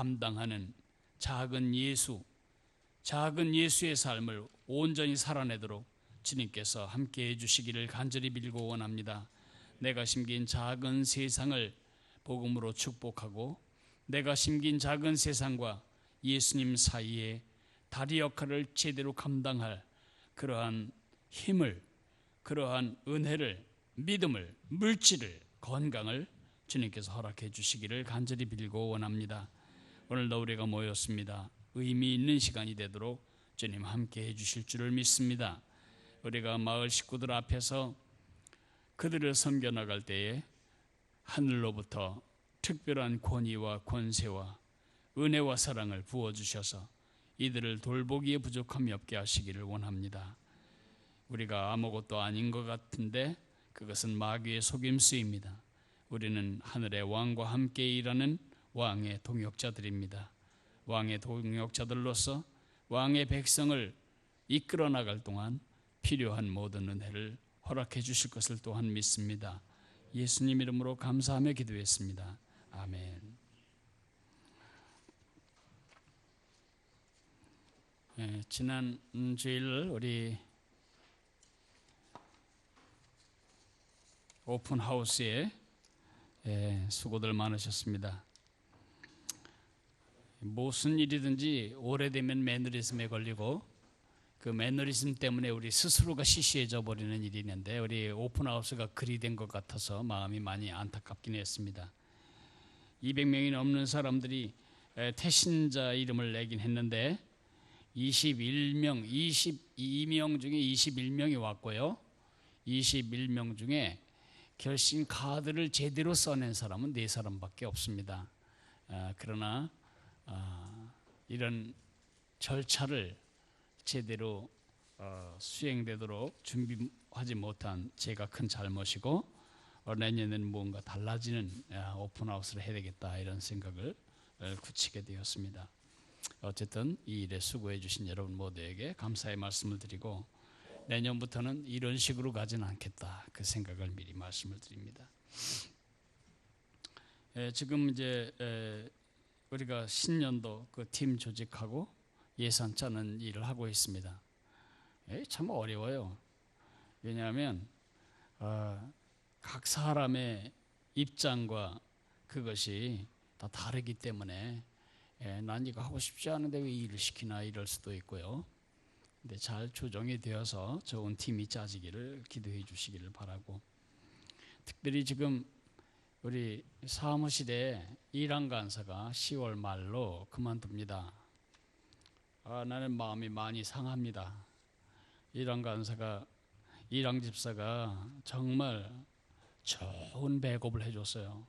감당하는 작은 예수의 삶을 온전히 살아내도록 주님께서 함께해 주시기를 간절히 빌고 원합니다. 내가 심긴 작은 세상을 복음으로 축복하고 내가 심긴 작은 세상과 예수님 사이에 다리 역할을 제대로 감당할 그러한 힘을, 그러한 은혜를, 믿음을, 물질을, 건강을 주님께서 허락해 주시기를 간절히 빌고 원합니다. 오늘도 우리가 모였습니다. 의미 있는 시간이 되도록 주님 함께 해주실 줄을 믿습니다. 우리가 마을 식구들 앞에서 그들을 섬겨나갈 때에 하늘로부터 특별한 권위와 권세와 은혜와 사랑을 부어주셔서 이들을 돌보기에 부족함이 없게 하시기를 원합니다. 우리가 아무것도 아닌 것 같은데 그것은 마귀의 속임수입니다. 우리는 하늘의 왕과 함께 일하는 왕의 동역자들입니다. 왕의 동역자들로서 왕의 백성을 이끌어 나갈 동안 필요한 모든 은혜를 허락해 주실 것을 또한 믿습니다. 예수님 이름으로 감사하며 기도했습니다. 아멘. 지난 주일 우리 오픈하우스에 수고들 많으셨습니다. 무슨 일이든지 오래되면 매너리즘에 걸리고 그 매너리즘 때문에 우리 스스로가 시시해져 버리는 일이 있는데 우리 오픈하우스가 그리 된 것 같아서 마음이 많이 안타깝긴 했습니다. 200명이 넘는 사람들이 태신자 이름을 내긴 했는데 22명 중에 21명이 왔고요. 21명 중에 결심 카드를 제대로 써낸 사람은 4사람밖에 없습니다. 그러나 이런 절차를 제대로 수행되도록 준비하지 못한 제가 큰 잘못이고 내년에는 뭔가 달라지는 오픈하우스를 해야 되겠다 이런 생각을 굳히게 되었습니다. 어쨌든 이 일에 수고해 주신 여러분 모두에게 감사의 말씀을 드리고 내년부터는 이런 식으로 가지는 않겠다 그 생각을 미리 말씀을 드립니다. 지금 이제 우리가 신년도 그 팀 조직하고 예산 짜는 일을 하고 있습니다. 참 어려워요. 왜냐하면 각 사람의 입장과 그것이 다 다르기 때문에 난 이거 하고 싶지 않은데 왜 일을 시키나 이럴 수도 있고요. 근데 잘 조정이 되어서 좋은 팀이 짜지기를 기도해 주시기를 바라고, 특별히 지금 우리 사무실에 이랑 간사가 10월 말로 그만둡니다. 나는 마음이 많이 상합니다. 이랑 간사가, 이랑 집사가 정말 좋은 배급을 해줬어요.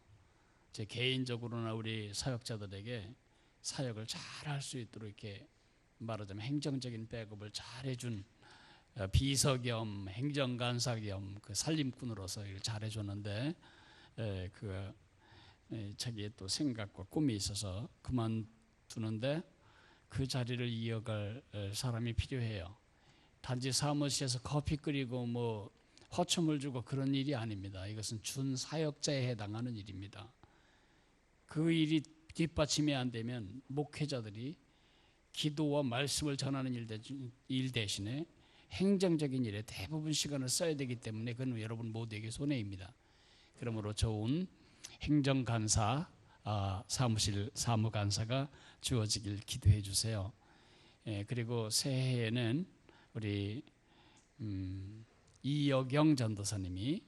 제 개인적으로나 우리 사역자들에게 사역을 잘 할 수 있도록 이렇게 말하자면 행정적인 백업을 잘 해준 비서 겸 행정간사 겸 그 살림꾼으로서 잘 해줬는데 자기의 또 생각과 꿈이 있어서 그만두는데 그 자리를 이어갈 사람이 필요해요. 단지 사무실에서 커피 끓이고 뭐 허첨을 주고 그런 일이 아닙니다. 이것은 준 사역자에 해당하는 일입니다. 그 일이 뒷받침이 안 되면 목회자들이 기도와 말씀을 전하는 일 대신에 행정적인 일에 대부분 시간을 써야 되기 때문에 그건 여러분 모두에게 손해입니다. 그러므로 좋은 행정간사, 사무실 사무간사가 주어지길 기도해 주세요. 그리고 새해에는 우리 이여경 전도사님이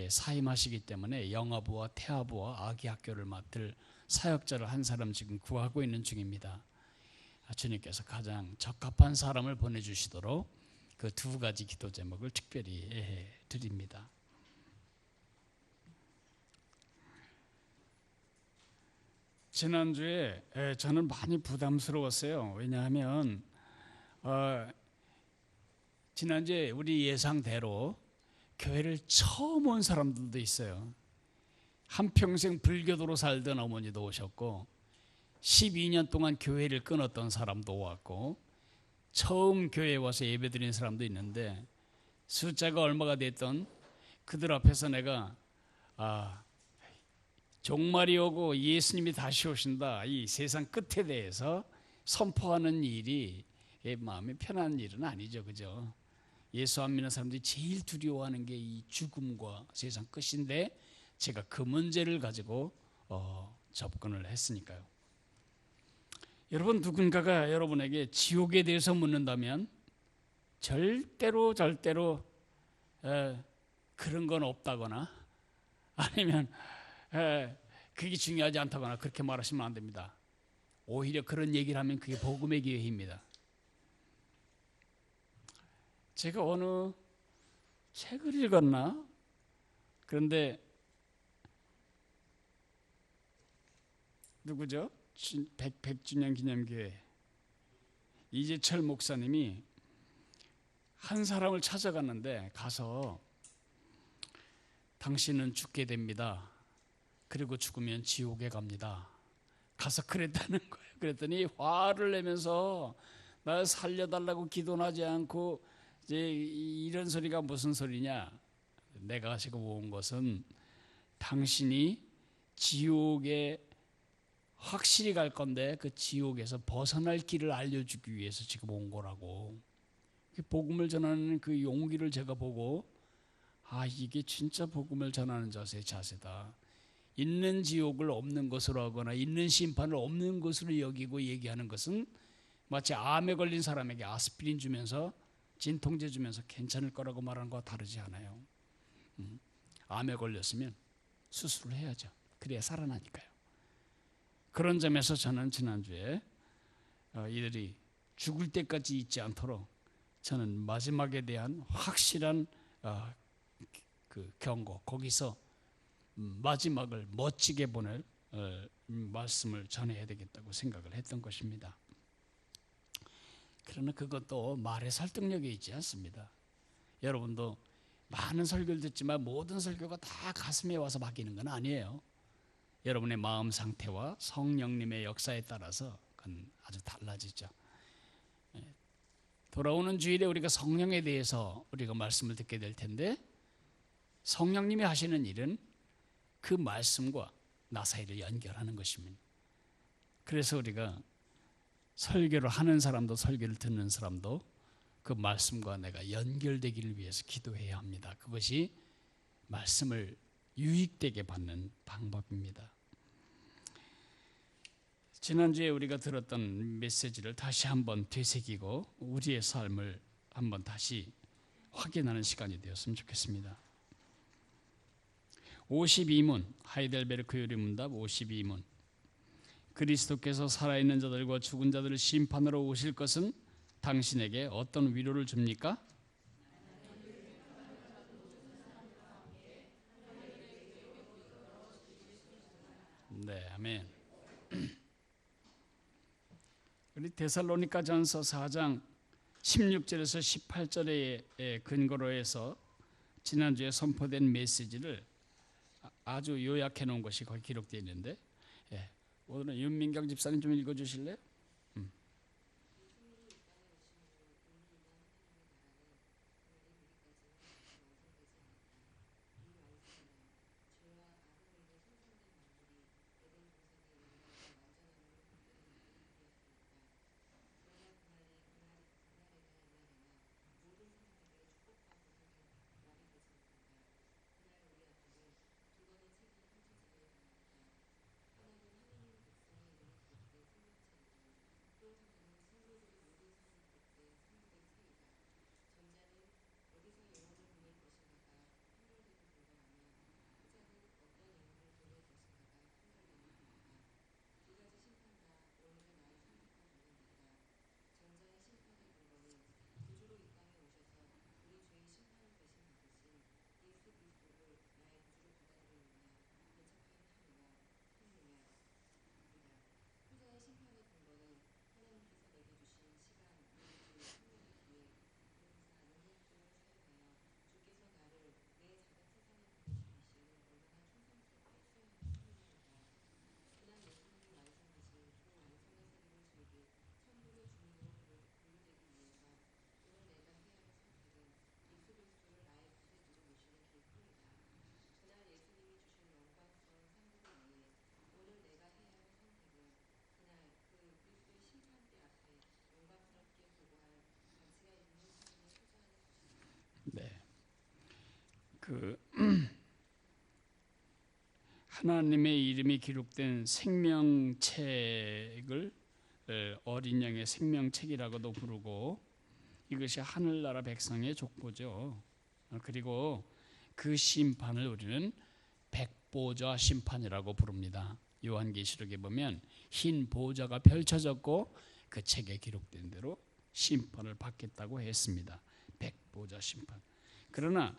사임하시기 때문에 영어부와 태아부와 아기학교를 맡을 사역자를 한 사람 지금 구하고 있는 중입니다. 주님께서 가장 적합한 사람을 보내주시도록 그 2가지 기도 제목을 특별히 드립니다. 지난주에 저는 많이 부담스러웠어요. 왜냐하면 지난주에 우리 예상대로 교회를 처음 온 사람들도 있어요. 한평생 불교도로 살던 어머니도 오셨고 12년 동안 교회를 끊었던 사람도 왔고 처음 교회에 와서 예배드린 사람도 있는데 숫자가 얼마가 됐던 그들 앞에서 내가 종말이 오고 예수님이 다시 오신다, 이 세상 끝에 대해서 선포하는 일이 마음이 편한 일은 아니죠, 그죠? 예수 안 믿는 사람들이 제일 두려워하는 게 이 죽음과 세상 끝인데 제가 그 문제를 가지고 접근을 했으니까요. 여러분, 누군가가 여러분에게 지옥에 대해서 묻는다면 절대로 그런 건 없다거나 아니면 그게 중요하지 않다거나 그렇게 말하시면 안 됩니다. 오히려 그런 얘기를 하면 그게 복음의 기회입니다. 제가 어느 책을 읽었나? 그런데 누구죠? 100주년 기념교회 이재철 목사님이 한 사람을 찾아갔는데 가서 당신은 죽게 됩니다. 그리고 죽으면 지옥에 갑니다. 가서 그랬다는 거예요. 그랬더니 화를 내면서 나 살려달라고 기도는 하지 않고 이제 이런 소리가 무슨 소리냐. 내가 지금 온 것은 당신이 지옥에 확실히 갈 건데 그 지옥에서 벗어날 길을 알려주기 위해서 지금 온 거라고. 복음을 전하는 그 용기를 제가 보고 이게 진짜 복음을 전하는 자세다. 있는 지옥을 없는 것으로 하거나 있는 심판을 없는 것으로 여기고 얘기하는 것은 마치 암에 걸린 사람에게 아스피린 주면서 진통제 주면서 괜찮을 거라고 말하는 것과 다르지 않아요. 암에 걸렸으면 수술을 해야죠. 그래야 살아나니까요. 그런 점에서 저는 지난주에 이들이 죽을 때까지 잊지 않도록 저는 마지막에 대한 확실한 그 경고, 거기서 마지막을 멋지게 보낼 말씀을 전해야 되겠다고 생각을 했던 것입니다. 그러나 그것도 말의 설득력이 있지 않습니다. 여러분도 많은 설교를 듣지만 모든 설교가 다 가슴에 와서 박히는 건 아니에요. 여러분의 마음 상태와 성령님의 역사에 따라서 그건 아주 달라지죠. 돌아오는 주일에 우리가 성령에 대해서 우리가 말씀을 듣게 될 텐데, 성령님이 하시는 일은 그 말씀과 나 사이를 연결하는 것입니다. 그래서 우리가 설교를 하는 사람도 설교를 듣는 사람도 그 말씀과 내가 연결되기를 위해서 기도해야 합니다. 그것이 말씀을 유익되게 받는 방법입니다. 지난주에 우리가 들었던 메시지를 다시 한번 되새기고 우리의 삶을 한번 다시 확인하는 시간이 되었으면 좋겠습니다. 52문, 하이델베르크 요리문답 52문. 그리스도께서 살아있는 자들과 죽은 자들을 심판하러 오실 것은 당신에게 어떤 위로를 줍니까? 네, 아멘. 우리 데살로니가전서 4장 16절에서 18절의 근거로 해서 지난주에 선포된 메시지를 아주 요약해 놓은 것이 거기 기록되어 있는데, 오늘은 윤민경 집사님 좀 읽어주실래요? 그 하나님의 이름이 기록된 생명책을 어린 양의 생명책이라고도 부르고, 이것이 하늘나라 백성의 족보죠. 그리고 그 심판을 우리는 백보좌 심판이라고 부릅니다. 요한계시록에 보면 흰 보좌가 펼쳐졌고 그 책에 기록된 대로 심판을 받겠다고 했습니다. 백보좌 심판. 그러나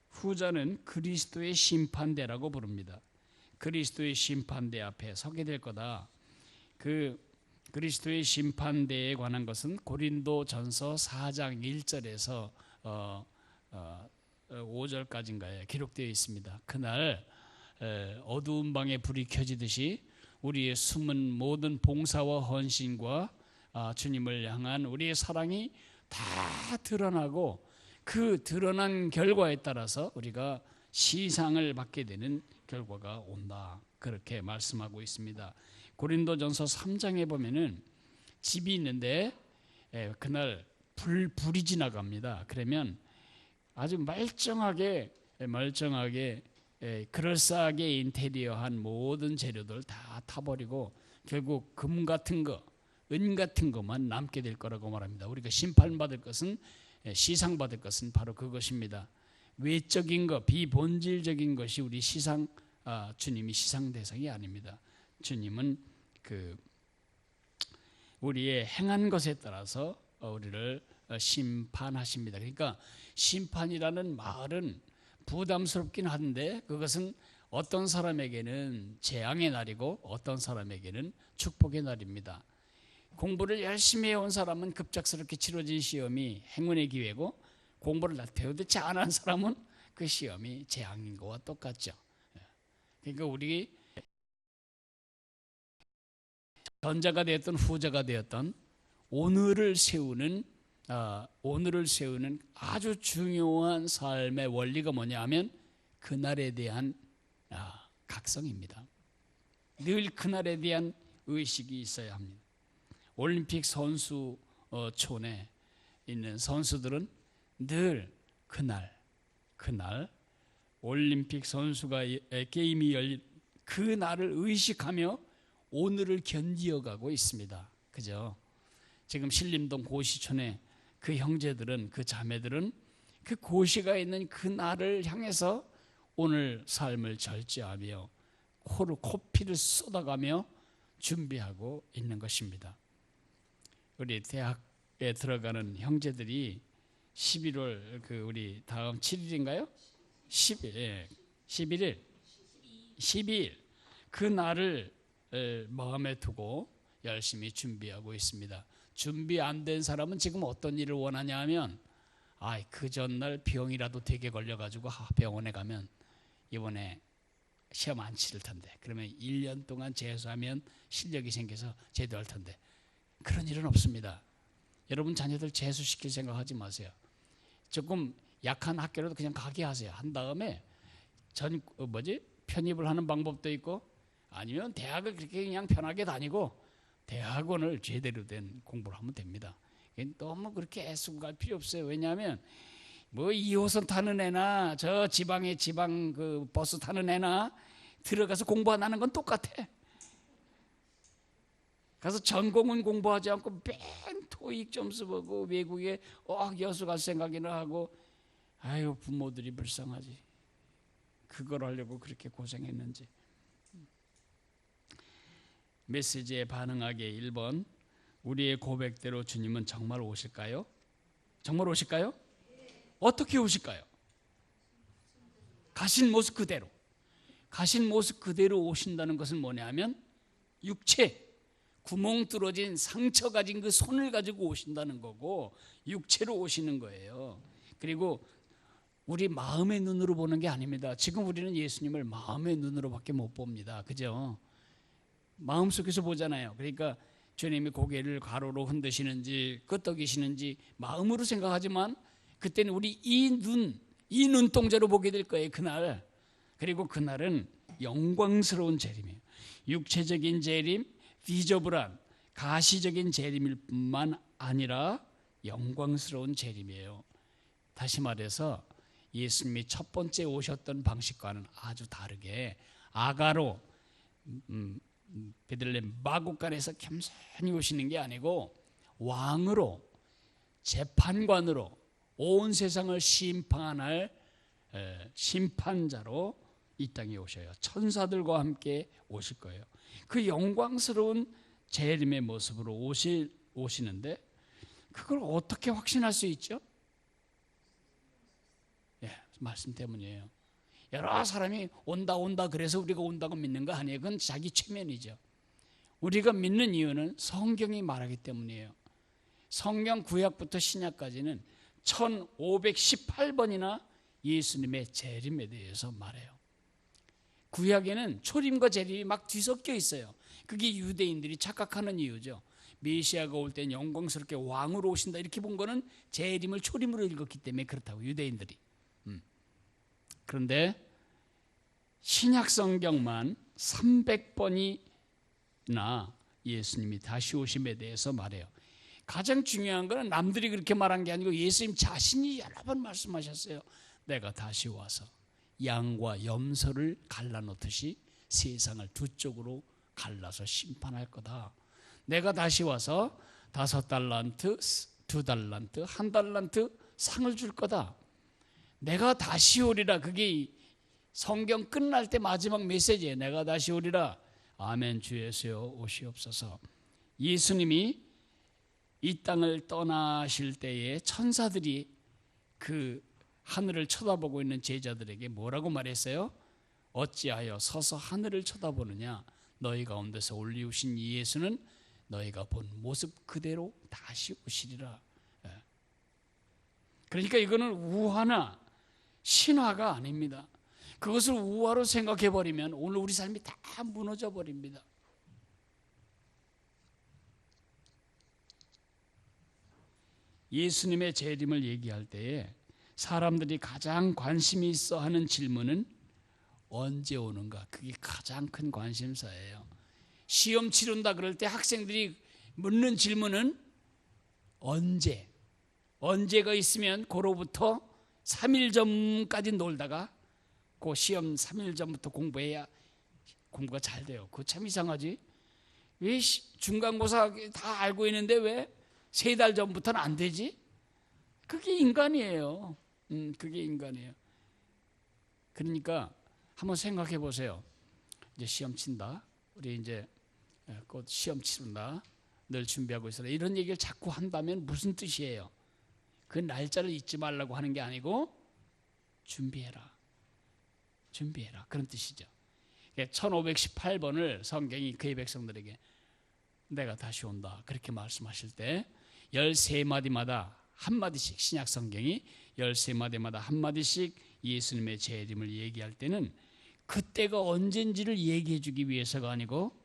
후자는 그리스도의 심판대라고 부릅니다. 그리스도의 심판대 앞에 서게 될 거다. 그 그리스도의 심판대에 관한 것은 고린도전서 4장 1절에서 5절까지인가에 기록되어 있습니다. 그날 어두운 방에 불이 켜지듯이 우리의 숨은 모든 봉사와 헌신과 주님을 향한 우리의 사랑이 다 드러나고, 그 드러난 결과에 따라서 우리가 시상을 받게 되는 결과가 온다, 그렇게 말씀하고 있습니다. 고린도전서 3장에 보면은 집이 있는데 그날 불이 지나갑니다. 그러면 아주 멀쩡하게 그럴싸하게 인테리어한 모든 재료들 다 타버리고 결국 금 같은 거, 은 같은 것만 남게 될 거라고 말합니다. 우리가 심판받을 것은, 시상받을 것은 바로 그것입니다. 외적인 것, 비본질적인 것이 우리 주님이 시상 대상이 아닙니다. 주님은 우리의 행한 것에 따라서 우리를 심판하십니다. 그러니까 심판이라는 말은 부담스럽긴 한데, 그것은 어떤 사람에게는 재앙의 날이고 어떤 사람에게는 축복의 날입니다. 공부를 열심히 해온 사람은 급작스럽게 치러진 시험이 행운의 기회고, 공부를 배우지 않은 사람은 그 시험이 재앙인 것과 똑같죠. 그러니까 우리 전자가 되었던 후자가 되었던 오늘을 세우는 아주 중요한 삶의 원리가 뭐냐 하면 그날에 대한 각성입니다. 늘 그날에 대한 의식이 있어야 합니다. 올림픽 선수촌에 있는 선수들은 늘 그날 올림픽 선수가 게임이 열린 그 날을 의식하며 오늘을 견디어가고 있습니다. 그죠? 지금 신림동 고시촌에 그 형제들은, 그 자매들은 그 고시가 있는 그 날을 향해서 오늘 삶을 절제하며 코피를 쏟아가며 준비하고 있는 것입니다. 우리 대학에 들어가는 형제들이 11월 우리 다음 7일인가요? 12일 그 날을 마음에 두고 열심히 준비하고 있습니다. 준비 안 된 사람은 지금 어떤 일을 원하냐 하면, 그 전날 병이라도 되게 걸려가지고 병원에 가면 이번에 시험 안 치를 텐데, 그러면 1년 동안 재수하면 실력이 생겨서 제대로 할 텐데, 그런 일은 없습니다. 여러분 자녀들 재수시킬 생각하지 마세요. 조금 약한 학교라도 그냥 가게 하세요. 한 다음에 편입을 하는 방법도 있고, 아니면 대학을 그렇게 그냥 편하게 다니고 대학원을 제대로 된 공부를 하면 됩니다. 너무 그렇게 애쓰고 갈 필요 없어요. 왜냐하면 2호선 타는 애나 저 지방 버스 타는 애나 들어가서 공부 안 하는 건 똑같아. 가서 전공은 공부하지 않고 맨 토익 점수 보고 외국에 여수 갈 생각이나 하고, 부모들이 불쌍하지. 그걸 하려고 그렇게 고생했는지. 메시지에 반응하기에 1번, 우리의 고백대로 주님은 정말 오실까요? 정말 오실까요? 어떻게 오실까요? 가신 모습 그대로 오신다는 것은 뭐냐면 육체, 구멍 뚫어진 상처 가진 그 손을 가지고 오신다는 거고, 육체로 오시는 거예요. 그리고 우리 마음의 눈으로 보는 게 아닙니다. 지금 우리는 예수님을 마음의 눈으로밖에 못 봅니다. 그죠? 마음속에서 보잖아요. 그러니까 주님이 고개를 가로로 흔드시는지 끄덕이시는지 마음으로 생각하지만, 그때는 우리 이 눈동자로 보게 될 거예요, 그날. 그리고 그날은 영광스러운 재림이에요. 육체적인 재림, 비저블한 가시적인 재림일 뿐만 아니라 영광스러운 재림이에요. 다시 말해서 예수님이 첫 번째 오셨던 방식과는 아주 다르게 아가로 베들레헴 마구간에서 겸손히 오시는 게 아니고 왕으로, 재판관으로, 온 세상을 심판할 심판자로 이 땅에 오셔요. 천사들과 함께 오실 거예요. 그 영광스러운 재림의 모습으로 오시는데 그걸 어떻게 확신할 수 있죠? 말씀 때문이에요. 여러 사람이 온다 그래서 우리가 온다고 믿는 거 아니에요. 그건 자기 최면이죠. 우리가 믿는 이유는 성경이 말하기 때문이에요. 성경 구약부터 신약까지는 1518번이나 예수님의 재림에 대해서 말해요. 구약에는 초림과 재림이 막 뒤섞여 있어요. 그게 유대인들이 착각하는 이유죠. 메시아가 올 땐 영광스럽게 왕으로 오신다 이렇게 본 거는 재림을 초림으로 읽었기 때문에 그렇다고 유대인들이. 그런데 신약 성경만 300번이나 예수님이 다시 오심에 대해서 말해요. 가장 중요한 거는 남들이 그렇게 말한 게 아니고 예수님 자신이 여러 번 말씀하셨어요. 내가 다시 와서 양과 염소를 갈라놓듯이 세상을 두 쪽으로 갈라서 심판할 거다. 내가 다시 와서 5달란트, 2달란트, 1달란트 상을 줄 거다. 내가 다시 오리라. 그게 성경 끝날 때 마지막 메시지예요. 내가 다시 오리라. 아멘. 주 예수여 오시옵소서. 예수님이 이 땅을 떠나실 때에 천사들이 그 하늘을 쳐다보고 있는 제자들에게 뭐라고 말했어요? 어찌하여 서서 하늘을 쳐다보느냐? 너희 가운데서 올리우신 이 예수는 너희가 본 모습 그대로 다시 오시리라. 그러니까 이거는 우화나 신화가 아닙니다. 그것을 우화로 생각해버리면 오늘 우리 삶이 다 무너져 버립니다. 예수님의 재림을 얘기할 때에 사람들이 가장 관심이 있어 하는 질문은 언제 오는가? 그게 가장 큰 관심사예요. 시험 치른다 그럴 때 학생들이 묻는 질문은 언제? 언제가 있으면 그로부터 3일 전까지 놀다가 그 시험 3일 전부터 공부해야 공부가 잘 돼요. 그거 참 이상하지? 왜 중간고사 다 알고 있는데 왜 3달 전부터는 안 되지? 그게 인간이에요. 그게 인간이에요. 그러니까 한번 생각해 보세요. 이제 시험 친다. 우리 이제 곧 시험 치른다. 늘 준비하고 있어라. 이런 얘기를 자꾸 한다면 무슨 뜻이에요? 그 날짜를 잊지 말라고 하는 게 아니고 준비해라. 준비해라. 그런 뜻이죠. 1518번을 성경이 그의 백성들에게 내가 다시 온다. 그렇게 말씀하실 때 13마디마다 한마디씩 신약 성경이 13마디마다 한마디씩 예수님의 재림을 얘기할 때는 그때가 언젠지를 얘기해 주기 위해서가 아니고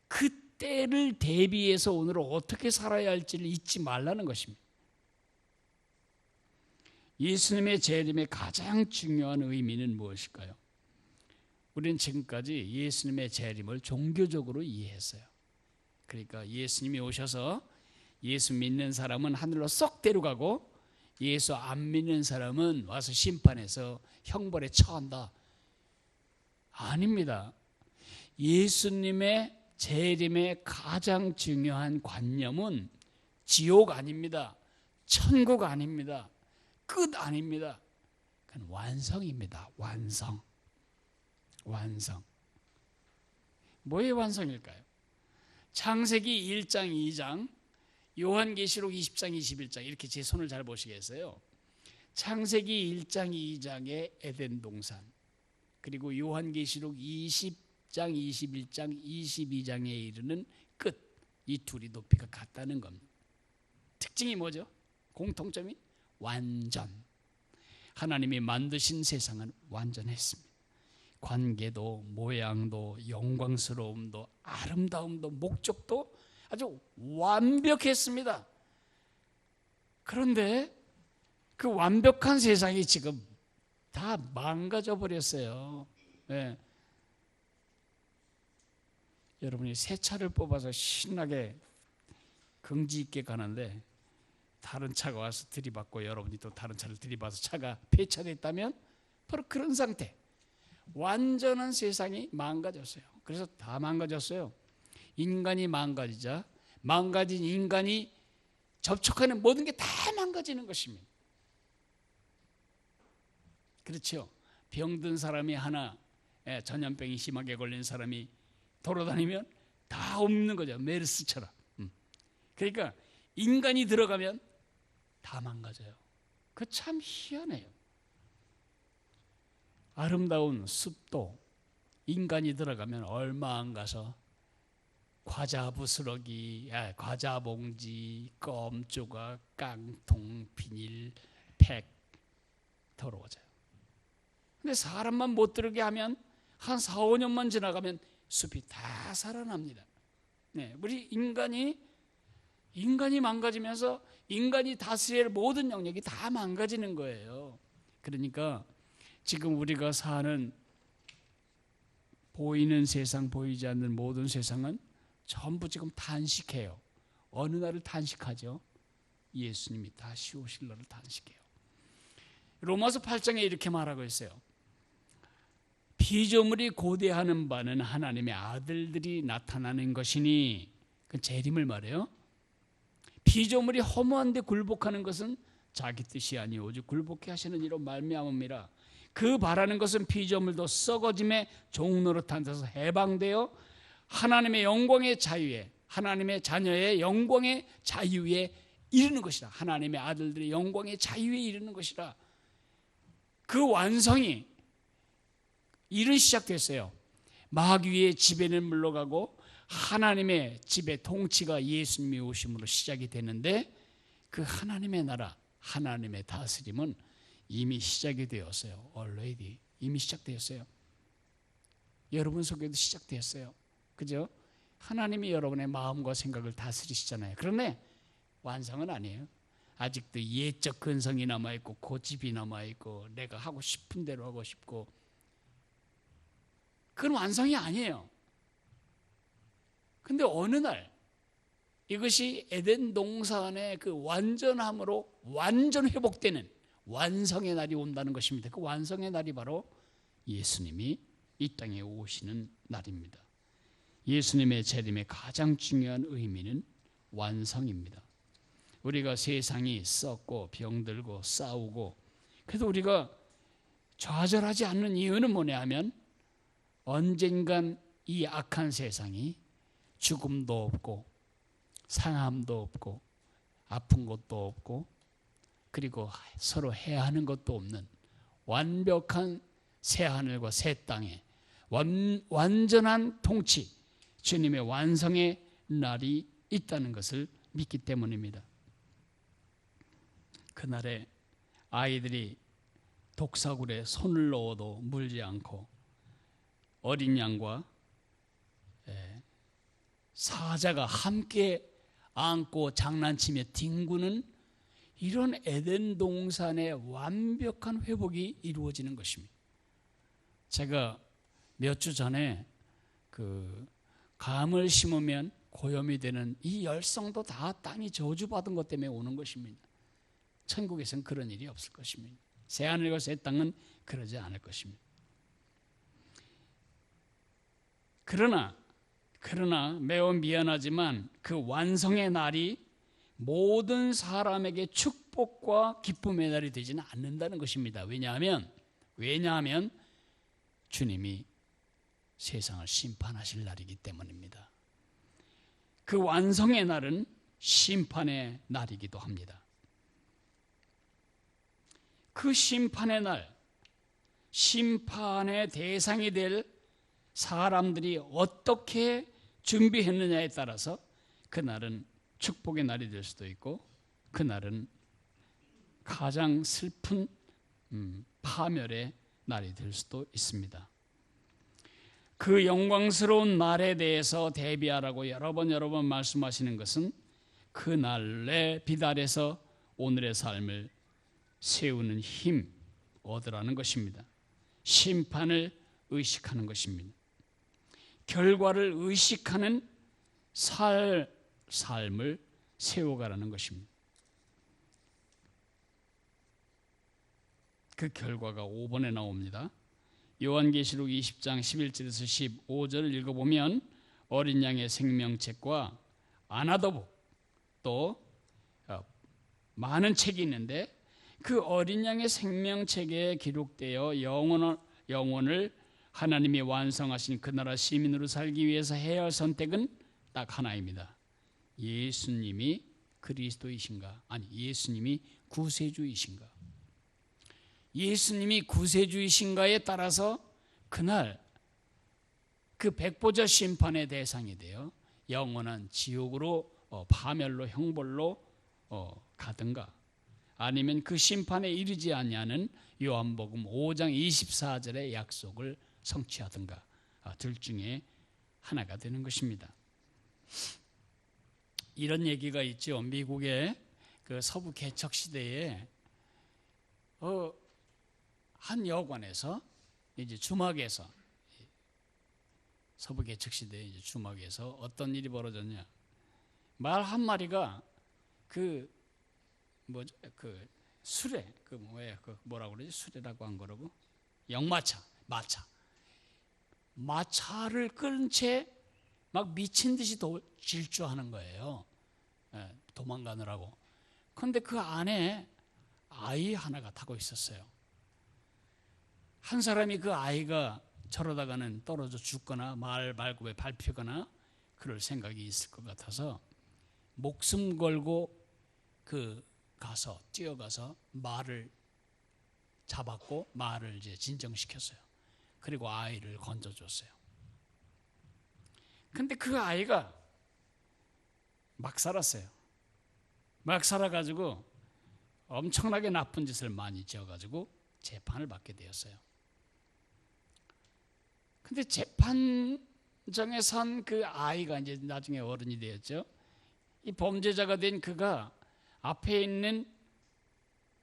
그때를 대비해서 오늘 어떻게 살아야 할지를 잊지 말라는 것입니다. 예수님의 재림의 가장 중요한 의미는 무엇일까요? 우리는 지금까지 예수님의 재림을 종교적으로 이해했어요. 그러니까 예수님이 오셔서 예수 믿는 사람은 하늘로 쏙 데려가고 예수 안 믿는 사람은 와서 심판해서 형벌에 처한다. 아닙니다. 예수님의 재림의 가장 중요한 관념은 지옥 아닙니다. 천국 아닙니다. 끝 아닙니다. 그건 완성입니다. 완성. 완성. 뭐의 완성일까요? 창세기 1장, 2장, 요한계시록 20장, 21장 이렇게 제 손을 잘 보시겠어요? 창세기 1장, 2장의 에덴 동산, 그리고 요한계시록 20장, 21장, 22장에 이르는 끝, 이 둘이 높이가 같다는 겁니다. 특징이 뭐죠? 공통점이 완전. 하나님이 만드신 세상은 완전했습니다. 관계도 모양도 영광스러움도 아름다움도 목적도 아주 완벽했습니다. 그런데 그 완벽한 세상이 지금 다 망가져 버렸어요. 네. 여러분이 새 차를 뽑아서 신나게 긍지 있게 가는데 다른 차가 와서 들이받고 여러분이 또 다른 차를 들이받아서 차가 폐차됐다면 바로 그런 상태. 완전한 세상이 망가졌어요. 그래서 다 망가졌어요. 인간이 망가지자 망가진 인간이 접촉하는 모든 게 다 망가지는 것입니다. 그렇죠. 병든 사람이 하나, 전염병이 심하게 걸린 사람이 돌아다니면 다 없는 거죠. 메르스처럼. 그러니까 인간이 들어가면 다 망가져요. 그 참 희한해요. 아름다운 숲도 인간이 들어가면 얼마 안 가서 과자 부스러기, 과자 봉지, 껌 조각, 깡통, 비닐, 팩 더러워져요. 근데 사람만 못 들어게 하면 한 4, 5년만 지나가면 숲이 다 살아납니다. 네, 우리 인간이 망가지면서 인간이 다스릴 모든 영역이 다 망가지는 거예요. 그러니까 지금 우리가 사는 보이는 세상, 보이지 않는 모든 세상은 전부 지금 탄식해요. 어느 날을 탄식하죠? 예수님이 다시 오실 날을 탄식해요. 로마서 8장에 이렇게 말하고 있어요. 피조물이 고대하는 바는 하나님의 아들들이 나타나는 것이니, 그 재림을 말해요. 피조물이 허무한데 굴복하는 것은 자기 뜻이 아니오 오직 굴복해 하시는 이로 말미암음이라. 그 바라는 것은 피조물도 썩어짐의 종노릇 앉아서 해방되어 하나님의 영광의 자유에, 하나님의 자녀의 영광의 자유에 이르는 것이라. 하나님의 아들들의 영광의 자유에 이르는 것이라. 그 완성이 일은 시작됐어요. 마귀의 지배는 물러가고 하나님의 지배 통치가 예수님이 오심으로 시작이 되는데, 그 하나님의 나라, 하나님의 다스림은 이미 시작이 되었어요. already 이미 시작되었어요. 여러분 속에도 시작되었어요. 그죠? 하나님이 여러분의 마음과 생각을 다스리시잖아요. 그런데 완성은 아니에요. 아직도 예적 근성이 남아있고 고집이 남아있고 내가 하고 싶은 대로 하고 싶고, 그건 완성이 아니에요. 근데 어느 날 이것이 에덴 동산의 그 완전함으로 완전 회복되는 완성의 날이 온다는 것입니다. 그 완성의 날이 바로 예수님이 이 땅에 오시는 날입니다. 예수님의 재림의 가장 중요한 의미는 완성입니다. 우리가 세상이 썩고 병들고 싸우고, 그래도 우리가 좌절하지 않는 이유는 뭐냐 하면, 언젠간 이 악한 세상이 죽음도 없고 상함도 없고 아픈 것도 없고 그리고 서로 해하는 것도 없는 완벽한 새하늘과 새 땅에 완전한 통치, 주님의 완성의 날이 있다는 것을 믿기 때문입니다. 그날에 아이들이 독사굴에 손을 넣어도 물지 않고 어린 양과 사자가 함께 안고 장난치며 뒹구는 이런 에덴 동산의 완벽한 회복이 이루어지는 것입니다. 제가 몇 주 전에 그 감을 심으면 고염이 되는 이 열성도 다 땅이 저주받은 것 때문에 오는 것입니다. 천국에서는 그런 일이 없을 것입니다. 새하늘과 새 땅은 그러지 않을 것입니다. 그러나 매우 미안하지만 그 완성의 날이 모든 사람에게 축복과 기쁨의 날이 되지는 않는다는 것입니다. 왜냐하면 주님이 세상을 심판하실 날이기 때문입니다. 그 완성의 날은 심판의 날이기도 합니다. 그 심판의 날, 심판의 대상이 될 사람들이 어떻게 준비했느냐에 따라서 그날은 축복의 날이 될 수도 있고, 그날은 가장 슬픈 파멸의 날이 될 수도 있습니다. 그 영광스러운 날에 대해서 대비하라고 여러 번 말씀하시는 것은 그 날에 비달해서 오늘의 삶을 세우는 힘 얻으라는 것입니다. 심판을 의식하는 것입니다. 결과를 의식하는 삶을 세워가라는 것입니다. 그 결과가 5번에 나옵니다. 요한계시록 20장 11절에서 15절을 읽어보면 어린 양의 생명책과 아나더북 또 많은 책이 있는데 그 어린 양의 생명책에 기록되어 영혼을 하나님이 완성하신 그 나라 시민으로 살기 위해서 해야 할 선택은 딱 하나입니다. 예수님이 그리스도이신가? 아니, 예수님이 구세주이신가? 예수님이 구세주이신가에 따라서 그날 그 백보자 심판의 대상이 되어 영원한 지옥으로 파멸로 형벌로 가든가, 아니면 그 심판에 이르지 아니하는 요한복음 5장 24절의 약속을 성취하든가, 둘 중에 하나가 되는 것입니다. 이런 얘기가 있죠. 미국의 그 서부 개척 시대에 한 여관에서 이제 주막에서, 서부 개척 시대에 이제 주막에서 어떤 일이 벌어졌냐? 말 한 마리가 수레, 뭐라고 그러지? 수레라고 한 거라고? 마차를 끌은 채 막 미친 듯이 질주하는 거예요. 도망가느라고. 그런데 그 안에 아이 하나가 타고 있었어요. 한 사람이 그 아이가 저러다가는 떨어져 죽거나 말굽에 밟히거나 그럴 생각이 있을 것 같아서 목숨 걸고 뛰어가서 말을 잡았고 말을 이제 진정시켰어요. 그리고 아이를 건져줬어요. 근데 그 아이가 막 살았어요. 막 살아가지고 엄청나게 나쁜 짓을 많이 지어가지고 재판을 받게 되었어요. 근데 재판정에 선 그 아이가 이제 나중에 어른이 되었죠. 이 범죄자가 된 그가 앞에 있는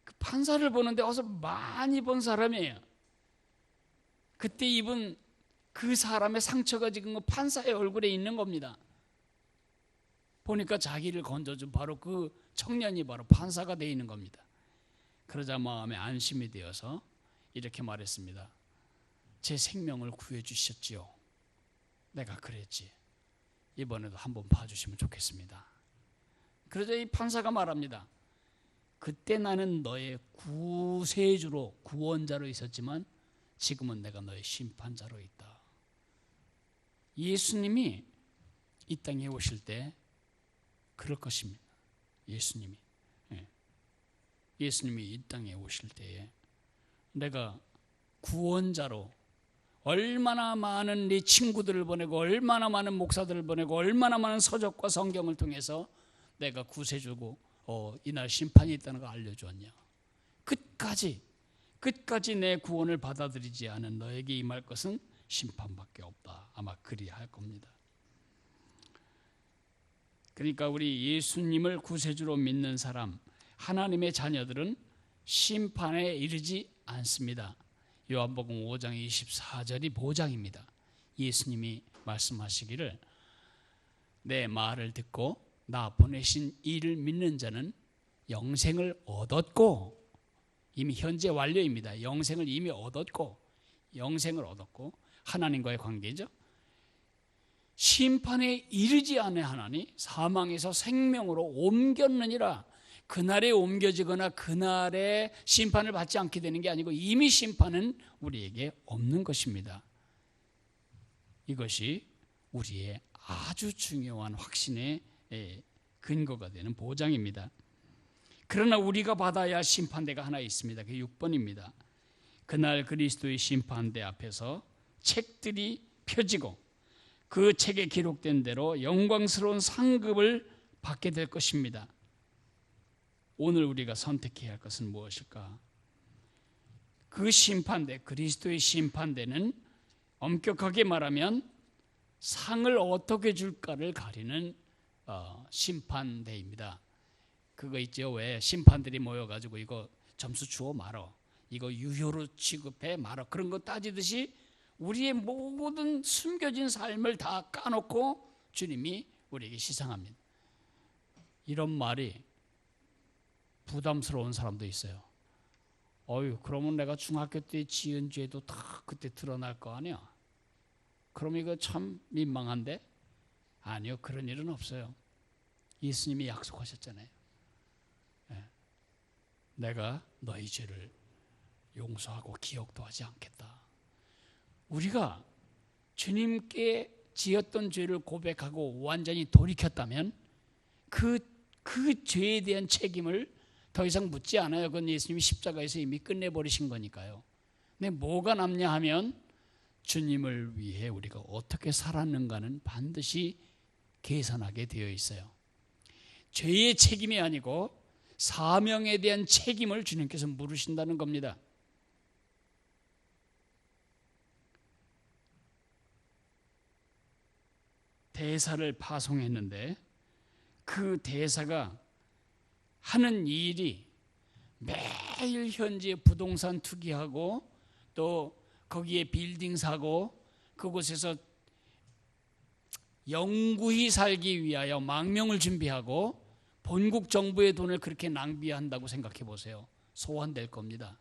그 판사를 보는데 어서 많이 본 사람이에요. 그때 입은 그 사람의 상처가 지금 판사의 얼굴에 있는 겁니다. 보니까 자기를 건져준 바로 그 청년이 바로 판사가 되어 있는 겁니다. 그러자 마음에 안심이 되어서 이렇게 말했습니다. 제 생명을 구해주셨지요. 내가 그랬지. 이번에도 한번 봐주시면 좋겠습니다. 그러자 이 판사가 말합니다. 그때 나는 너의 구세주로, 구원자로 있었지만 지금은 내가 너의 심판자로 있다. 예수님이 이 땅에 오실 때 그럴 것입니다. 예수님이 이 땅에 오실 때에 내가 구원자로 얼마나 많은 네 친구들을 보내고 얼마나 많은 목사들을 보내고 얼마나 많은 서적과 성경을 통해서 내가 구세주고 이날 심판이 있다는 걸 알려주었냐. 끝까지 내 구원을 받아들이지 않은 너에게 임할 것은 심판밖에 없다. 아마 그리할 겁니다. 그러니까 우리 예수님을 구세주로 믿는 사람, 하나님의 자녀들은 심판에 이르지 않습니다. 요한복음 5장 24절이 보장입니다. 예수님이 말씀하시기를 내 말을 듣고 나 보내신 이를 믿는 자는 영생을 얻었고, 이미 현재 완료입니다. 영생을 이미 얻었고 하나님과의 관계죠. 심판에 이르지 아니하나니 사망에서 생명으로 옮겼느니라. 그날에 옮겨지거나 그날에 심판을 받지 않게 되는 게 아니고 이미 심판은 우리에게 없는 것입니다. 이것이 우리의 아주 중요한 확신의 근거가 되는 보장입니다. 그러나 우리가 받아야 할 심판대가 하나 있습니다. 그게 6번입니다. 그날 그리스도의 심판대 앞에서 책들이 펴지고 그 책에 기록된 대로 영광스러운 상급을 받게 될 것입니다. 오늘 우리가 선택해야 할 것은 무엇일까? 그 심판대, 그리스도의 심판대는 엄격하게 말하면 상을 어떻게 줄까를 가리는 심판대입니다. 그거 있죠. 왜 심판들이 모여가지고 이거 점수 주어 말어, 이거 유효로 취급해 말어, 그런 거 따지듯이 우리의 모든 숨겨진 삶을 다 까놓고 주님이 우리에게 시상합니다. 이런 말이 부담스러운 사람도 있어요. 그러면 내가 중학교 때 지은 죄도 다 그때 드러날 거 아니야. 그럼 이거 참 민망한데? 아니요, 그런 일은 없어요. 예수님이 약속하셨잖아요. 내가 너희 죄를 용서하고 기억도 하지 않겠다. 우리가 주님께 지었던 죄를 고백하고 완전히 돌이켰다면 그 죄에 대한 책임을 더 이상 묻지 않아요. 그건 예수님이 십자가에서 이미 끝내버리신 거니까요. 근데 뭐가 남냐 하면 주님을 위해 우리가 어떻게 살았는가는 반드시 계산하게 되어 있어요. 죄의 책임이 아니고 사명에 대한 책임을 주님께서 물으신다는 겁니다. 대사를 파송했는데 그 대사가 하는 일이 매일 현지에 부동산 투기하고 또 거기에 빌딩 사고 그곳에서 영구히 살기 위하여 망명을 준비하고 본국 정부의 돈을 그렇게 낭비한다고 생각해 보세요. 소환될 겁니다.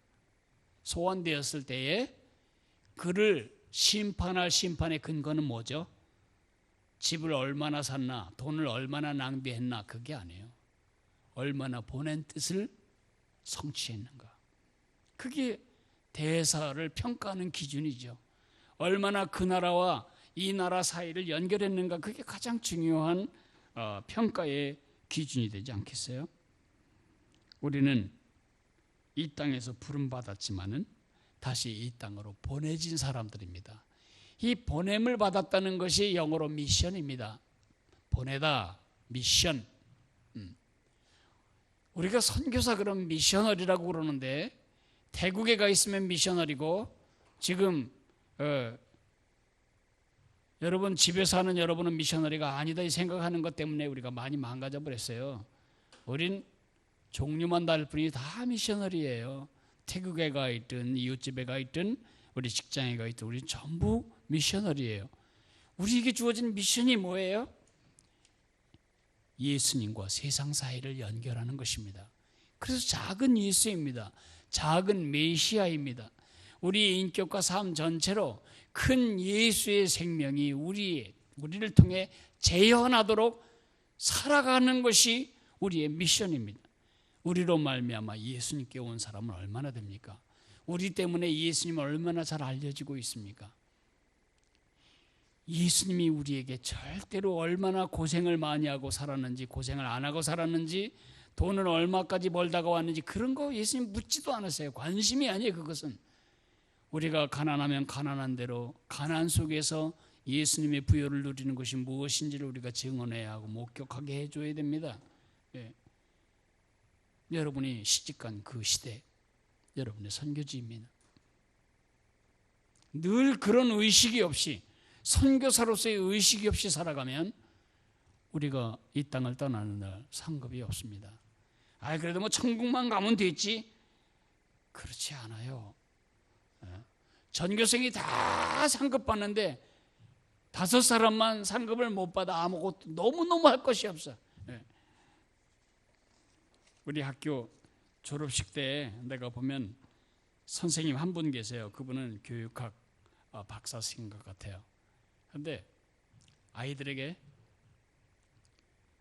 소환되었을 때에 그를 심판할 심판의 근거는 뭐죠? 집을 얼마나 샀나, 돈을 얼마나 낭비했나, 그게 아니에요. 얼마나 보낸 뜻을 성취했는가. 그게 대사를 평가하는 기준이죠. 얼마나 그 나라와 이 나라 사이를 연결했는가, 그게 가장 중요한 평가의 기준이 되지 않겠어요? 우리는 이 땅에서 부름받았지만은 다시 이 땅으로 보내진 사람들입니다. 이 보냄을 받았다는 것이 영어로 미션입니다. 보내다, 미션. 우리가 선교사 그럼 미셔너리라고 그러는데 태국에 가 있으면 미셔너리고 지금 여러분 집에서 하는 여러분은 미셔너리가 아니다 이 생각하는 것 때문에 우리가 많이 망가져 버렸어요. 우린 종류만 다를 뿐이 다 미셔너리예요. 태국에 가 있든 이웃집에 가 있든 우리 직장에 가 있든 우리 전부 미셔너리예요. 우리에게 주어진 미션이 뭐예요? 예수님과 세상 사이를 연결하는 것입니다. 그래서 작은 예수입니다. 작은 메시아입니다. 우리의 인격과 삶 전체로 큰 예수의 생명이 우리를 통해 재현하도록 살아가는 것이 우리의 미션입니다. 우리로 말미암아 예수님께 온 사람은 얼마나 됩니까? 우리 때문에 예수님은 얼마나 잘 알려지고 있습니까? 예수님이 우리에게 절대로 얼마나 고생을 많이 하고 살았는지, 고생을 안 하고 살았는지, 돈을 얼마까지 벌다가 왔는지 그런 거 예수님 묻지도 않으세요. 관심이 아니에요. 그것은 우리가 가난하면 가난한 대로 가난 속에서 예수님의 부요를 누리는 것이 무엇인지를 우리가 증언해야 하고 목격하게 해줘야 됩니다. 예. 여러분이 시집간 그 시대 여러분의 선교지입니다. 늘 그런 의식이 없이 선교사로서의 의식이 없이 살아가면 우리가 이 땅을 떠나는 날 상급이 없습니다. 그래도 뭐 천국만 가면 됐지? 그렇지 않아요. 전교생이 다 상급 받는데 5사람만 상급을 못 받아 아무것도 너무너무 할 것이 없어. 우리 학교 졸업식 때 내가 보면 선생님 한 분 계세요. 그분은 교육학 박사신 것 같아요. 그런데 아이들에게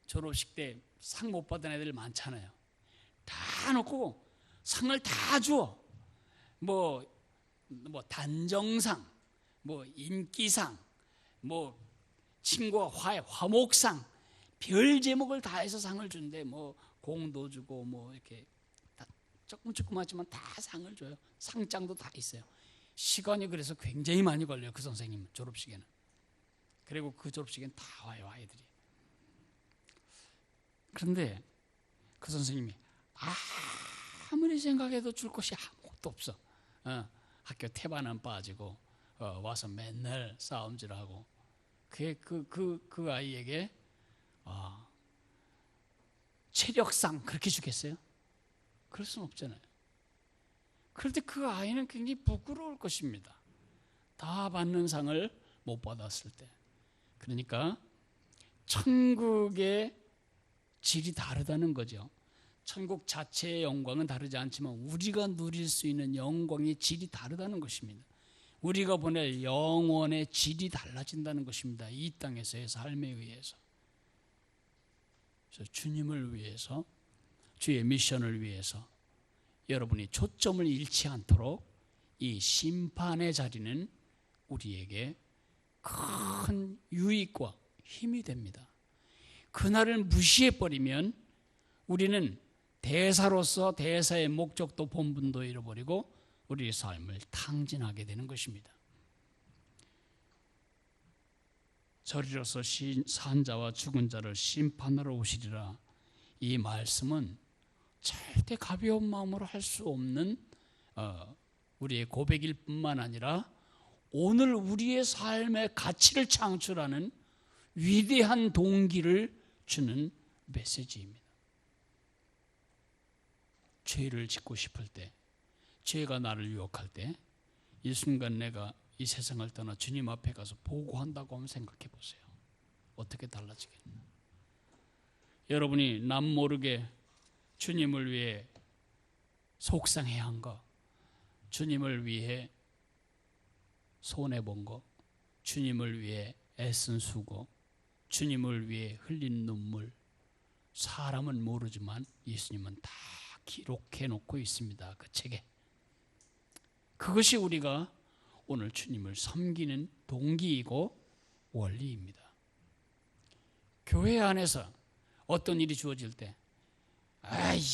졸업식 때 상 못 받은 애들 많잖아요. 다 놓고 상을 다 주어. 뭐 단정상, 뭐 인기상, 뭐 친구와 화목상, 별 제목을 다 해서 상을 주는데 뭐 공도 주고 뭐 이렇게 조금하지만 다 상을 줘요. 상장도 다 있어요. 시간이 그래서 굉장히 많이 걸려요. 그 선생님 졸업식에는. 그리고 그 졸업식엔 다 와요, 아이들이. 그런데 그 선생님이 아무리 생각해도 줄 것이 아무것도 없어. 학교 태반은 빠지고 와서 맨날 싸움질하고 그 아이에게 체력상 그렇게 주겠어요? 그럴 수는 없잖아요. 그런데 그 아이는 굉장히 부끄러울 것입니다. 다 받는 상을 못 받았을 때. 그러니까 천국의 질이 다르다는 거죠. 천국 자체의 영광은 다르지 않지만 우리가 누릴 수 있는 영광의 질이 다르다는 것입니다. 우리가 보낼 영원의 질이 달라진다는 것입니다. 이 땅에서의 삶에 의해서. 그래서 주님을 위해서, 주의 미션을 위해서 여러분이 초점을 잃지 않도록 이 심판의 자리는 우리에게 큰 유익과 힘이 됩니다. 그날을 무시해버리면 우리는 대사로서 대사의 목적도 본분도 잃어버리고 우리의 삶을 탕진하게 되는 것입니다. 저리로서 산자와 죽은 자를 심판하러 오시리라. 이 말씀은 절대 가벼운 마음으로 할 수 없는 우리의 고백일 뿐만 아니라 오늘 우리의 삶의 가치를 창출하는 위대한 동기를 주는 메시지입니다. 죄를 짓고 싶을 때, 죄가 나를 유혹할 때, 이 순간 내가 이 세상을 떠나 주님 앞에 가서 보고한다고 하면 생각해 보세요. 어떻게 달라지겠나? 여러분이 남 모르게 주님을 위해 속상해 한 거, 주님을 위해 손해본 거, 주님을 위해 애쓴 수고, 주님을 위해 흘린 눈물, 사람은 모르지만 예수님은 다 기록해 놓고 있습니다. 그 책에. 그것이 우리가 오늘 주님을 섬기는 동기이고 원리입니다. 교회 안에서 어떤 일이 주어질 때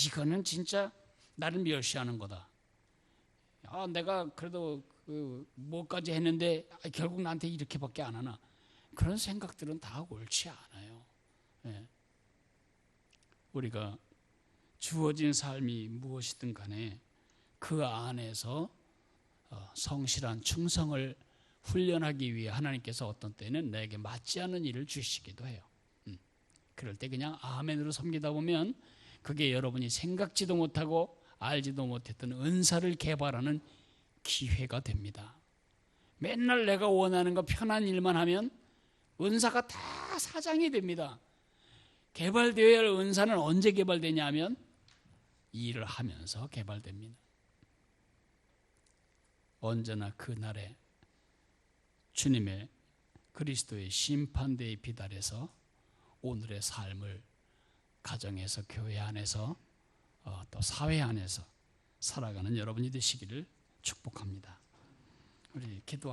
이거는 진짜 나를 멸시하는 거다. 내가 그래도 뭐까지 했는데 결국 나한테 이렇게밖에 안 하나. 그런 생각들은 다 옳지 않아요. 예. 우리가 주어진 삶이 무엇이든 간에 그 안에서 성실한 충성을 훈련하기 위해 하나님께서 어떤 때는 나에게 맞지 않는 일을 주시기도 해요. 그럴 때 그냥 아멘으로 섬기다 보면 그게 여러분이 생각지도 못하고 알지도 못했던 은사를 개발하는 기회가 됩니다. 맨날 내가 원하는 거 편한 일만 하면 은사가 다 사장이 됩니다. 개발되어야 할 은사는 언제 개발되냐 하면 일을 하면서 개발됩니다. 언제나 그날에 주님의 그리스도의 심판대에 비달해서 오늘의 삶을 가정에서, 교회 안에서, 또 사회 안에서 살아가는 여러분이 되시기를 축복합니다. 우리 기도하겠습니다.